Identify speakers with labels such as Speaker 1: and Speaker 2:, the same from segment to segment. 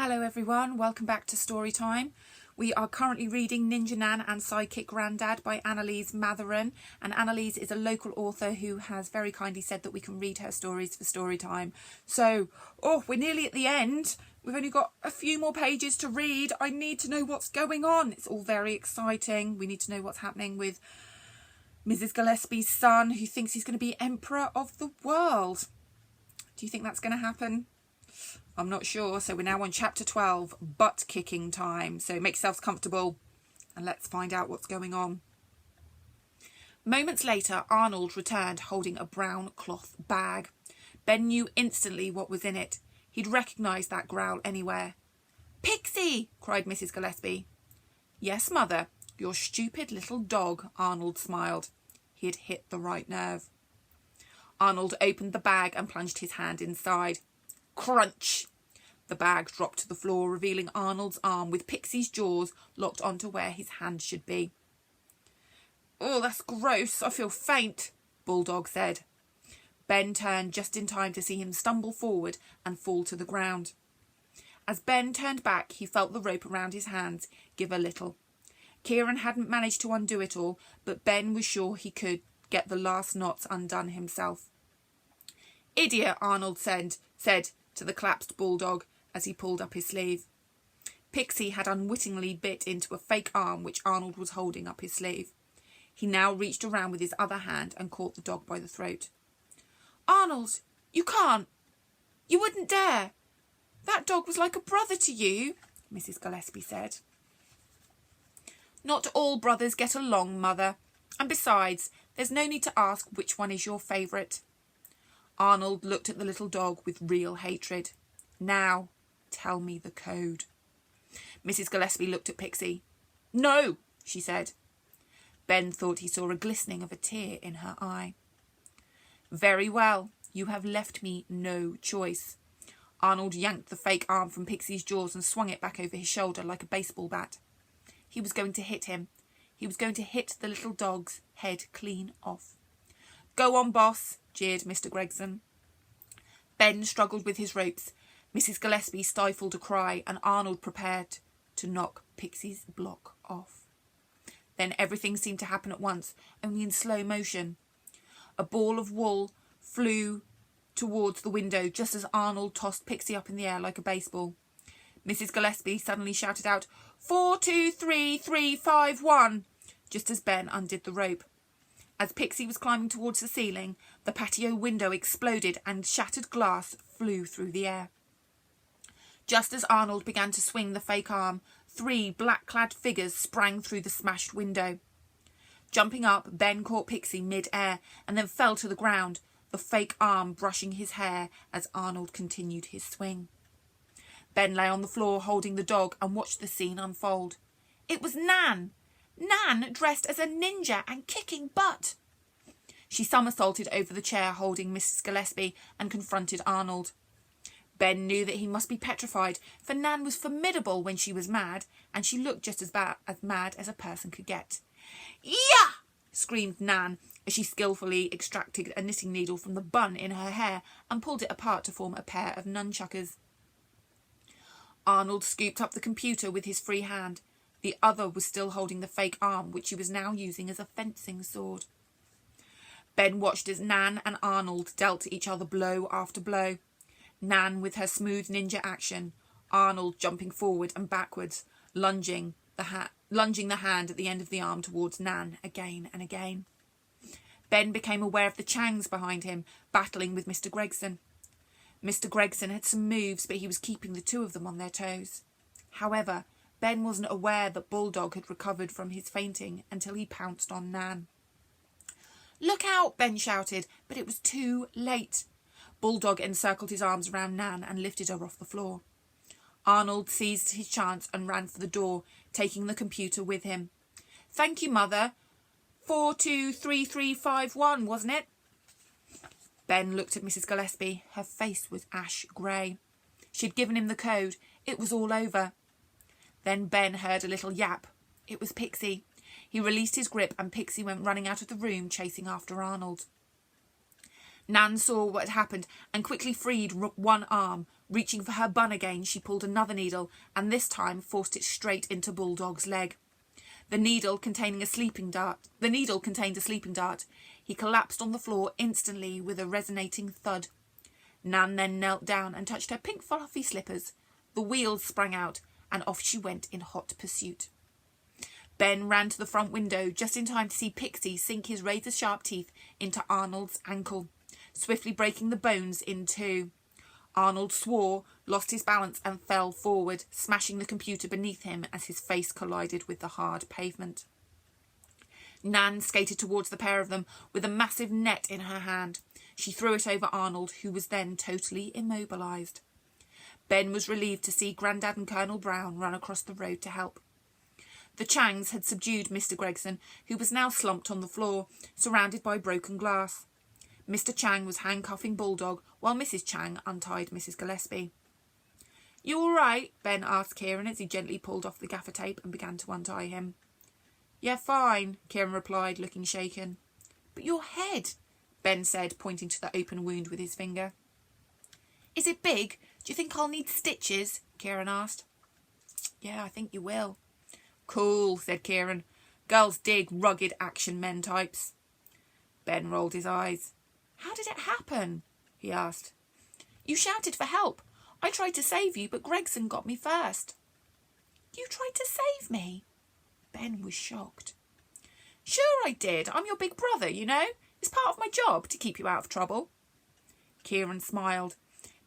Speaker 1: Hello everyone, welcome back to Story Time. We are currently reading Nan and Sidekick Grandad by Annaliese Matheron, and Annaliese is a local author who has very kindly said that we can read her stories for Story Time. So, we're nearly at the end. We've only got a few more pages to read. I need to know what's going on. It's all very exciting. We need to know what's happening with Mrs. Gillespie's son, who thinks he's going to be Emperor of the World. Do you think that's going to happen? I'm not sure. So we're now on chapter 12, butt kicking time. So make yourselves comfortable and let's find out what's going on. Moments later, Arnold returned holding a brown cloth bag. Ben knew instantly what was in it. He'd recognised that growl anywhere. "Pixie!" cried Mrs. Gillespie. "Yes, mother, your stupid little dog," Arnold smiled. He had hit the right nerve. Arnold opened the bag and plunged his hand inside. Crunch! The bag dropped to the floor, revealing Arnold's arm with Pixie's jaws locked onto where his hand should be. "Oh, that's gross. I feel faint," Bulldog said. Ben turned just in time to see him stumble forward and fall to the ground. As Ben turned back, he felt the rope around his hands give a little. Kieran hadn't managed to undo it all, but Ben was sure he could get the last knots undone himself. "Idiot," Arnold said to the collapsed Bulldog as he pulled up his sleeve. Pixie had unwittingly bit into a fake arm which Arnold was holding up his sleeve. He now reached around with his other hand and caught the dog by the throat. "Arnold, you can't. You wouldn't dare. That dog was like a brother to you," Mrs. Gillespie said. "Not all brothers get along, Mother. And besides, there's no need to ask which one is your favourite." Arnold looked at the little dog with real hatred. "Now, tell me the code." Mrs. Gillespie looked at Pixie. "No," she said. Ben thought he saw a glistening of a tear in her eye. "Very well, you have left me no choice." Arnold yanked the fake arm from Pixie's jaws and swung it back over his shoulder like a baseball bat. He was going to hit him. He was going to hit the little dog's head clean off. "Go on, boss," jeered Mr. Gregson. Ben struggled with his ropes. Mrs. Gillespie stifled a cry and Arnold prepared to knock Pixie's block off. Then everything seemed to happen at once, only in slow motion. A ball of wool flew towards the window just as Arnold tossed Pixie up in the air like a baseball. Mrs. Gillespie suddenly shouted out, 4, 2, 3, 3, 5, 1, just as Ben undid the rope. As Pixie was climbing towards the ceiling, the patio window exploded and shattered glass flew through the air. Just as Arnold began to swing the fake arm, 3 black-clad figures sprang through the smashed window. Jumping up, Ben caught Pixie mid-air and then fell to the ground, the fake arm brushing his hair as Arnold continued his swing. Ben lay on the floor holding the dog and watched the scene unfold. It was Nan! Nan dressed as a ninja and kicking butt. She somersaulted over the chair holding Mrs. Gillespie and confronted Arnold. Ben knew that he must be petrified, for Nan was formidable when she was mad, and she looked just as mad as a person could get. "Yah!" screamed Nan as she skillfully extracted a knitting needle from the bun in her hair and pulled it apart to form a pair of nunchuckers. Arnold scooped up the computer with his free hand. The other was still holding the fake arm, which he was now using as a fencing sword. Ben watched as Nan and Arnold dealt each other blow after blow. Nan with her smooth ninja action, Arnold jumping forward and backwards, lunging the hand at the end of the arm towards Nan again and again. Ben became aware of the Changs behind him, battling with Mr. Gregson. Mr. Gregson had some moves, but he was keeping the 2 of them on their toes. However, Ben wasn't aware that Bulldog had recovered from his fainting until he pounced on Nan. "Look out!" Ben shouted, but it was too late. Bulldog encircled his arms around Nan and lifted her off the floor. Arnold seized his chance and ran for the door, taking the computer with him. "Thank you, Mother. 4, 2, 3, 3, 5, 1, wasn't it?" Ben looked at Mrs. Gillespie. Her face was ash grey. She'd given him the code. It was all over. Then Ben heard a little yap. It was Pixie. He released his grip and Pixie went running out of the room, chasing after Arnold. Nan saw what had happened and quickly freed one arm, Reaching for her bun again, she pulled another needle and this time forced it straight into Bulldog's leg. The needle contained a sleeping dart. He collapsed on the floor instantly with a resonating thud. Nan then knelt down and touched her pink fluffy slippers. The wheels sprang out and off she went in hot pursuit. Ben ran to the front window just in time to see Pixie sink his razor-sharp teeth into Arnold's ankle, swiftly breaking the bones in two. Arnold swore, lost his balance and fell forward, smashing the computer beneath him as his face collided with the hard pavement. Nan skated towards the pair of them with a massive net in her hand. She threw it over Arnold, who was then totally immobilised. Ben was relieved to see Grandad and Colonel Brown run across the road to help. The Changs had subdued Mr. Gregson, who was now slumped on the floor, surrounded by broken glass. Mr. Chang was handcuffing Bulldog, while Mrs. Chang untied Mrs. Gillespie. "You all right?" Ben asked Kieran as he gently pulled off the gaffer tape and began to untie him. "Yeah, fine," Kieran replied, looking shaken. "But your head," Ben said, pointing to the open wound with his finger. "Is it big? Do you think I'll need stitches?" Kieran asked. "Yeah, I think you will." "Cool," said Kieran. "Girls dig rugged action men types." Ben rolled his eyes. "How did it happen?" he asked. "You shouted for help. I tried to save you, but Gregson got me first." "You tried to save me?" Ben was shocked. "Sure I did. I'm your big brother, you know. It's part of my job to keep you out of trouble." Kieran smiled.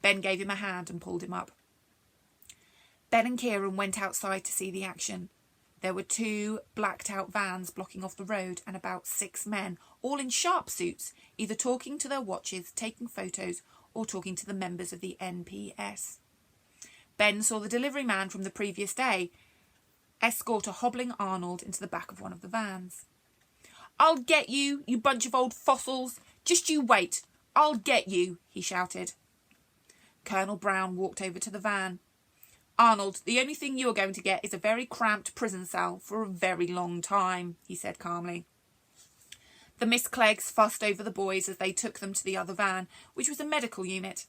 Speaker 1: Ben gave him a hand and pulled him up. Ben and Kieran went outside to see the action. There were 2 blacked-out vans blocking off the road and about 6 men, all in sharp suits, either talking to their watches, taking photos, or talking to the members of the NPS. Ben saw the delivery man from the previous day escort a hobbling Arnold into the back of one of the vans. "I'll get you, you bunch of old fossils. Just you wait. I'll get you," he shouted. Colonel Brown walked over to the van. "Arnold, the only thing you are going to get is a very cramped prison cell for a very long time," he said calmly. The Miss Cleggs fussed over the boys as they took them to the other van, which was a medical unit.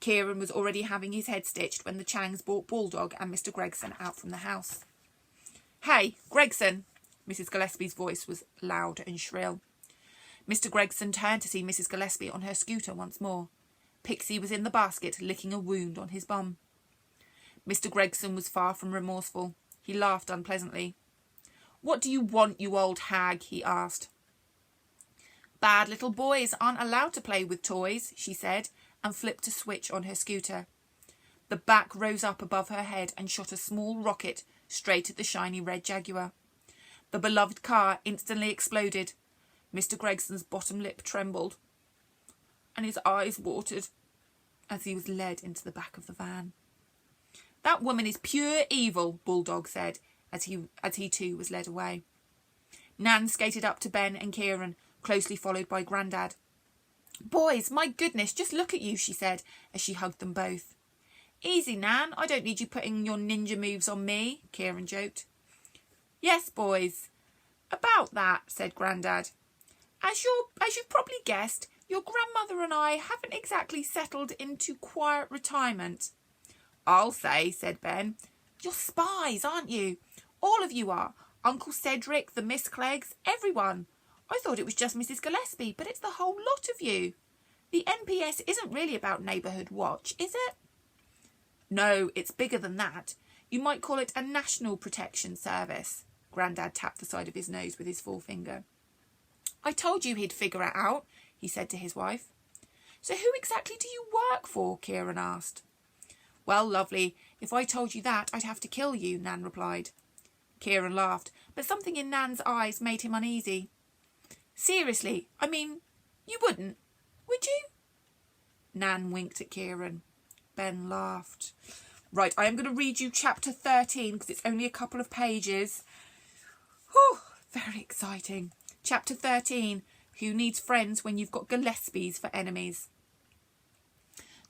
Speaker 1: Kieran was already having his head stitched when the Changs brought Bulldog and Mr. Gregson out from the house. "Hey, Gregson!" Mrs. Gillespie's voice was loud and shrill. Mr. Gregson turned to see Mrs. Gillespie on her scooter once more. Pixie was in the basket, licking a wound on his bum. Mr. Gregson was far from remorseful. He laughed unpleasantly. "What do you want, you old hag?" he asked. "Bad little boys aren't allowed to play with toys," she said, and flipped a switch on her scooter. The back rose up above her head and shot a small rocket straight at the shiny red Jaguar. The beloved car instantly exploded. Mr. Gregson's bottom lip trembled, and his eyes watered as he was led into the back of the van. "That woman is pure evil," Bulldog said, as he too was led away. Nan skated up to Ben and Kieran, closely followed by Grandad. "Boys, my goodness, just look at you," she said, as she hugged them both. "Easy, Nan, I don't need you putting your ninja moves on me," Kieran joked. "Yes, boys, about that," said Grandad. As you've probably guessed, your grandmother and I haven't exactly settled into quiet retirement." "I'll say," said Ben. "You're spies, aren't you? All of you are. Uncle Cedric, the Miss Cleggs, everyone. I thought it was just Mrs. Gillespie, but it's the whole lot of you. The NPS isn't really about neighbourhood watch, is it?" "No, it's bigger than that. You might call it a National Protection Service." Grandad tapped the side of his nose with his forefinger. "I told you he'd figure it out," he said to his wife. "So who exactly do you work for?" Kieran asked. "Well, lovely, if I told you that, I'd have to kill you," Nan replied. Kieran laughed, but something in Nan's eyes made him uneasy. "Seriously, I mean, you wouldn't, would you?" Nan winked at Kieran. Ben laughed. "Right, I am going to read you chapter 13 because it's only a couple of pages. Whew, very exciting. Chapter 13, Who Needs Friends When You've Got Gillespies for Enemies?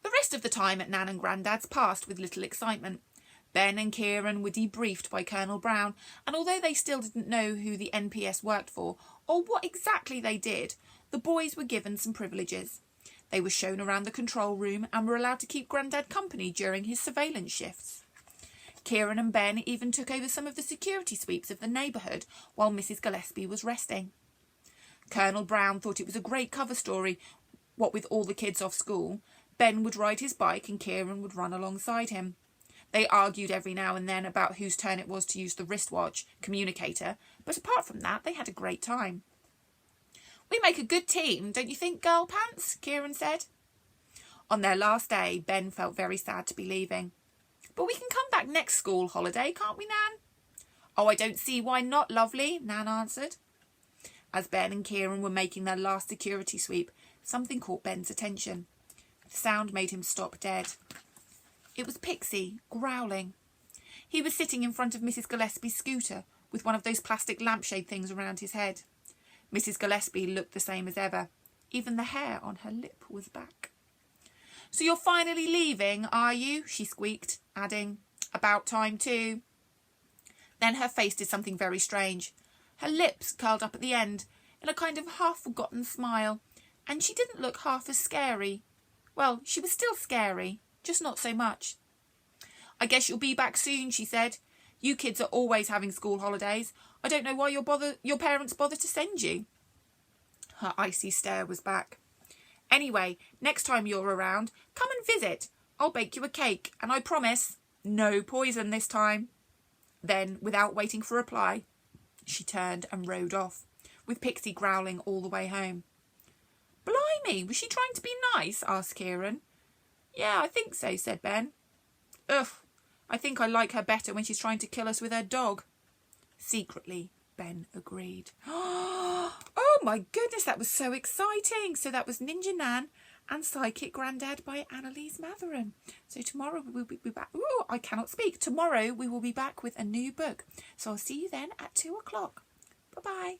Speaker 1: The rest of the time at Nan and Grandad's passed with little excitement. Ben and Kieran were debriefed by Colonel Brown, and although they still didn't know who the NPS worked for, or what exactly they did, the boys were given some privileges. They were shown around the control room and were allowed to keep Grandad company during his surveillance shifts. Kieran and Ben even took over some of the security sweeps of the neighbourhood while Mrs. Gillespie was resting. Colonel Brown thought it was a great cover story. What with all the kids off school, Ben would ride his bike and Kieran would run alongside him. They argued every now and then about whose turn it was to use the wristwatch communicator, but apart from that, they had a great time. "We make a good team, don't you think, girl pants?" Kieran said. On their last day, Ben felt very sad to be leaving. "But we can come back next school holiday, can't we, Nan?" "Oh, I don't see why not, lovely," Nan answered. As Ben and Kieran were making their last security sweep, something caught Ben's attention. The sound made him stop dead. It was Pixie, growling. He was sitting in front of Mrs. Gillespie's scooter with one of those plastic lampshade things around his head. Mrs. Gillespie looked the same as ever. Even the hair on her lip was back. "So you're finally leaving, are you?" she squeaked, adding, "About time too." Then her face did something very strange. Her lips curled up at the end in a kind of half-forgotten smile, and she didn't look half as scary. Well, she was still scary, just not so much. "I guess you'll be back soon," she said. "You kids are always having school holidays. I don't know why your parents bother to send you." Her icy stare was back. "Anyway, next time you're around, come and visit. I'll bake you a cake, and I promise, no poison this time." Then, without waiting for a reply, she turned and rode off, with Pixie growling all the way home. "Blimey, was she trying to be nice?" asked Kieran. "Yeah, I think so," said Ben. "Ugh, I think I like her better when she's trying to kill us with her dog." Secretly, Ben agreed. Oh my goodness, that was so exciting. So that was Ninja Nan and Sidekick Grandad by Annaliese Matheron. So tomorrow we will be back. Ooh, I cannot speak. Tomorrow we will be back with a new book. So I'll see you then at 2 o'clock. Bye-bye.